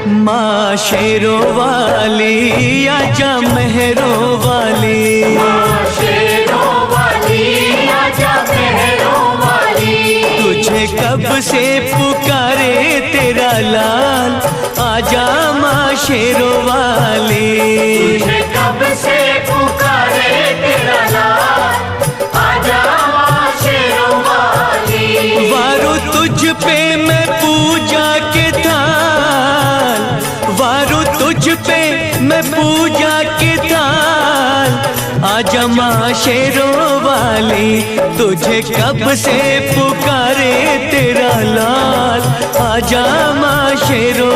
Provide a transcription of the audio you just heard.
माँ शेरों वाली आजा मेहरों वाली, माँ शेरों वाली आजा मेहरों वाली। तुझे कब से पुकारे तेरा लाल, आजा माँ शेरों वाली। तुझे कब से पुकारे तेरा लाल, आजा माँ शेरों वाली। वारो तुझ पे मैं पूजा के थाल, वारो तुझ पे मैं पूजा के थाल, आजा माँ शेरों वाली। तुझे कब से पुकारे तेरा लाल, आजा माँ शेरों